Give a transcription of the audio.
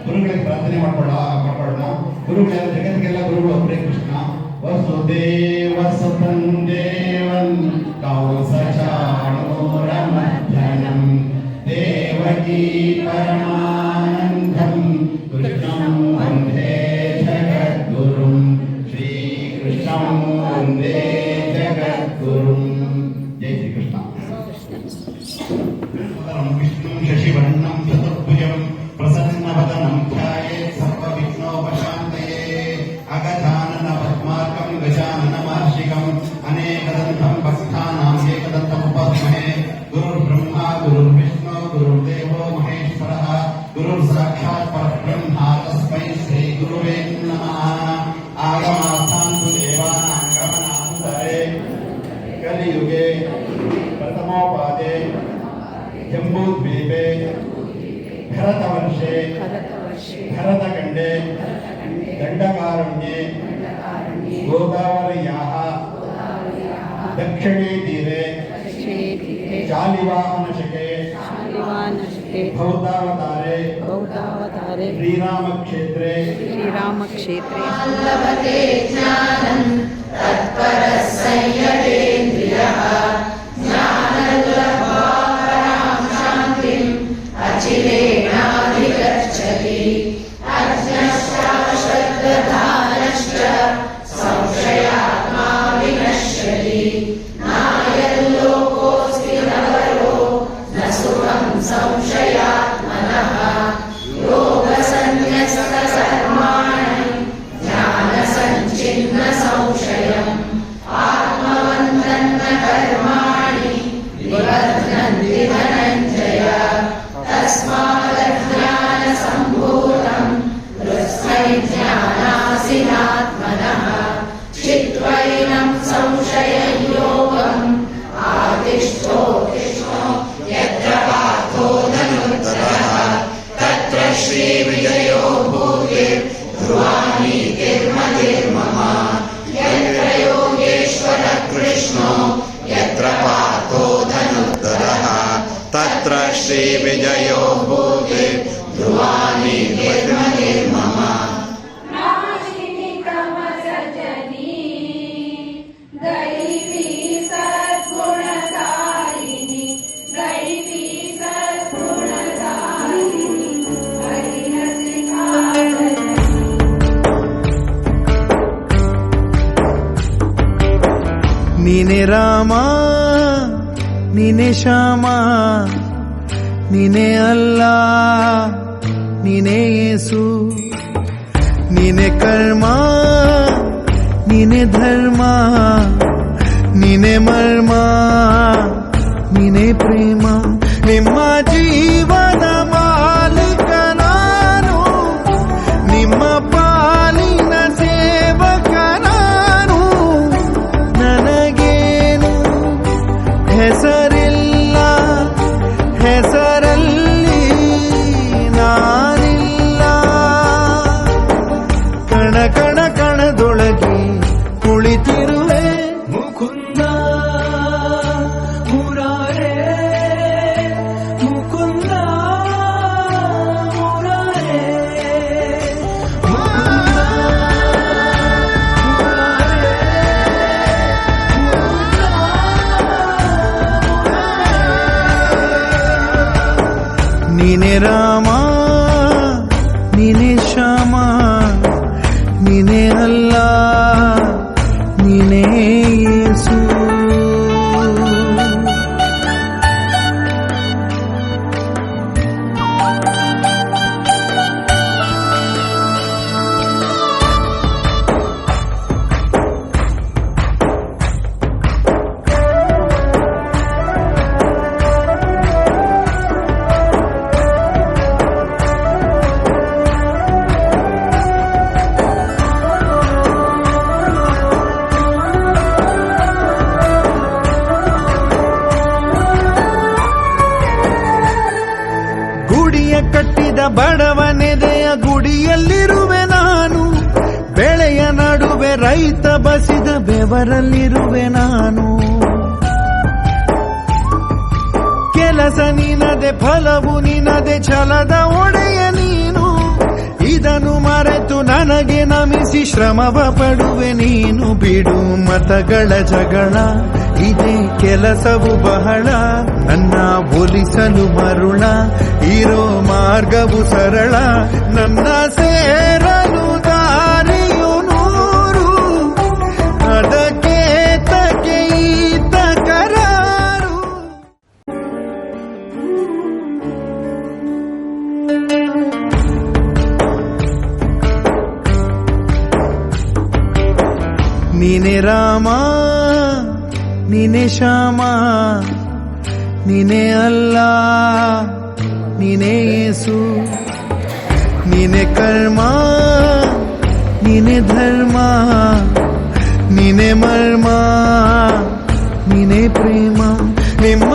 ಗುರುಗಳಿಗೆ ಪ್ರಾರ್ಥನೆ ಮಾಡ್ಕೊಳ್ಳೋಣ. ಗುರುಗಳ ಜಗತ್ತಿಗೆಲ್ಲ ಗುರುಗಳು ಒಬ್ಬರೇ ಕೃಷ್ಣ. ವಸುದೇವ ಸುತಂ ದೇವಂ ಕೌಸಚಾಣೂರಮಧ್ಯನಂ ದೇವಕೀ ಪರಮಾನಂದಂ ಕೃಷ್ಣಂ ವಂದೇ ಜಗದ್ಗುರುಂ ಶ್ರೀಕೃಷ್ಣಂ ವಂದೇ ಜಗದ್ಗುರುಂ. ಜೈ ಶ್ರೀಕೃಷ್ಣ. ವಿಷ್ಣುಂ ಶಶಿವರ್ಣಂ ಚತುರ್ಭುಜಂ ಪ್ರಸನ್ನವದನಂ ಧ್ಯಾಯೇತ್ ಸರ್ವವಿಘ್ನೋಪಶಾಂತಯೇ. ಅಗಜಾನನ ಪದ್ಮಾರ್ಕಂ ಗಜಾನನ ವಾರ್ಷಿಕಂ ಅನೇಕದಂತಂ ಭಕ್ತಾನಾಂ ಏಕದಂತಮುಪಾಸ್ಮಹೇ. ಗುರುರ್ಬ್ರಹ್ಮ ಗುರುರ್ವಿಷ್ಣು ಗುರುರ್ದೇವೋ ಮಹೇಶ್ವರಃ ಗುರುರ್ ಸಾಕ್ಷಾತ್ ಪರಬ್ರಹ್ಮ ತಸ್ಮೈ ಶ್ರೀ ಗುರುವೇ ನಮಃ. ಆಗಮಾರ್ಥಾಂತು ದೇವಾನಾಂ ಗಮನಾಂತರೇ ಕಲಿಯುಗೆ ಪ್ರಥಮೋಪಾದೆ ಜಂಬೂದ್ವೀಪೆ ಭರತವರ್ಷೆ ಭರತಖಂಡೆ ದಂಡಕಾರಣ್ಯೆ ಗೋದಾವರ್ಯಾಃ ದಕ್ಷಿಣೇ ತೀರೆ ಶಾಲಿವಾಹನಶಕೆ ಭೌತಾವತಾರೆ ಶ್ರೀರಾಮಕ್ಷೇತ್ರೆ ಲಭತೆ ಜ್ಞಾನಂ ತತ್ಪರಃ ಸಂಯತೇಂದ್ರಿಯಃ ಜ್ಞಾನದುರ್ಲಭಾಂ ಶಾಂತಿಂ ಅಚಿರೇಣಾಧಿಗಚ್ಚತಿ. ಅಜ್ಞಶ್ಚಾಶ್ರದ್ಧಾನಶ್ಚ ಸಂಶಯಾತ್ಮಾ ವಿನಶ್ಯತಿ. ನಾಯಲ್ಲೋಕೋಸ್ತಿ ನವರೋ ನ ಸುಖಂ ಸಂಶಯಾತ್ಮನಃ. ಯೋಗಸನ್ಯಸ್ತಕರ್ಮಾಣಿ ಜ್ಞಾನಸಂಚಿನ್ನ ಸಂಶಯಂ. ಆತ್ಮವಂತನ್ನ ಕರ್ಮಾಣಿ ನಿಬಧ್ನಂತಿ ಧನಂಜಯ. ತಸ್ಮಾದಜ್ಞಾನಸಂಭೂತಂ ತಸ್ಮೈ ಜ್ಞಾನಾಸಿನಾತ್ಮನಃ. ಚಿತ್ವೈನಂ ಸಂಶಯಂ ಯೋಗಂ ಆತಿಷ್ಠೋತಿಷ್ಠೋ ಯತ್ರ ಪಾರ್ಥೋ ಧನುರ್ಧರಃ ತತ್ರ ಶ್ರೀವಿಜಯೋ ಭೂತಿರ್ ಧ್ರುವಾನೀತಿರ್ಮತಿರ್ಮಮ. ಯತ್ರ ಯೋಗೇಶ್ವರಃ ಕೃಷ್ಣೋ ಯತ್ರ ಪಾರ್ಥೋ ಧನುರ್ಧರಃ ತತ್ರ ಶ್ರೀವಿಜಯೋ ಭೂತಿರ್ ಧ್ರುವಾನೀತಿರ್ಮತಿರ್ಮಮ. ನೀನೆ ರಾಮ ನೀನೆ ಶ್ಯಾಮ ನೀನೆ ಅಲ್ಲ ನೀನೆ ಯೇಸು. ನೀನೆ ಕರ್ಮ ನೀನೆ ಧರ್ಮ ನೀನೆ ಮರ್ಮ ನೀನೆ ಪ್ರೇಮ. ನಿಮ್ಮ ಜೀವನ ಮಾಲೀಕ ನಾನು, ನಿಮ್ಮ ಪಾಲಿನ ಸೇವಕ ನಾನು. ನನಗೇನು ಹೆಸರಿಲ್ಲ, ಹೆಸರಲ್ಲಿ ನಾನಿಲ್ಲ. ಕಣ ಕಣ ಕಣದೊಳಗೆ ಕುಳಿತಿರುವೆ ಮುಕುಂದ ಮುರಾರೇ. ಮುಕುಂದ ಮುರಾರೇ. ನೀನೆ ರಾಮ ನೀನೆ ಶ್ಯಾಮ ನೀನೆ ಅಲ್ಲ ನೀನೇ ಯೇಸು. ಕಟ್ಟಿದ ಬಡವನೆದೆಯ ಗುಡಿಯಲ್ಲಿರುವೆ ನಾನು. ಬೆಳೆಯ ನಡುವೆ ರೈತ ಬಸಿದ ಬೆವರಲ್ಲಿರುವೆ ನಾನು. ಕೆಲಸ ನಿನದೆ, ಫಲವು ನಿನದೆ, ಛಲದ ಒಡೆಯ ನೀನು. ಇದನ್ನು ಮರೆತು ನನಗೆ ನಮಿಸಿ ಶ್ರಮವ ಪಡುವೆ ನೀನು. ಬಿಡು ಮತಗಳ ಜಗಳ, ಇದೇ ಕೆಲಸವು ಬಹಳ. ನನ್ನ ಒಲಿಸಲು ಮರುಳ, ಇರೋ ಮಾರ್ಗವು ಸರಳ. ನನ್ನ ಸೇರಲು ದಾರಿಯು ನೂರು, ಅದಕ್ಕೆ ತಕೆ ಈತ ಕರಾರು. ನೀನೆ ರಾಮ, ನೀನೆ ಶ್ಯಾಮ, ನೀನೆ ಅಲ್ಲ, ನೀನೆ ಯೇಸು. ನೀನೆ ಕರ್ಮ, ನೀನೆ ಧರ್ಮ, ನೀನೆ ಮರ್ಮ, ನೀನೆ ಪ್ರೇಮ. ನಿಮ್ಮ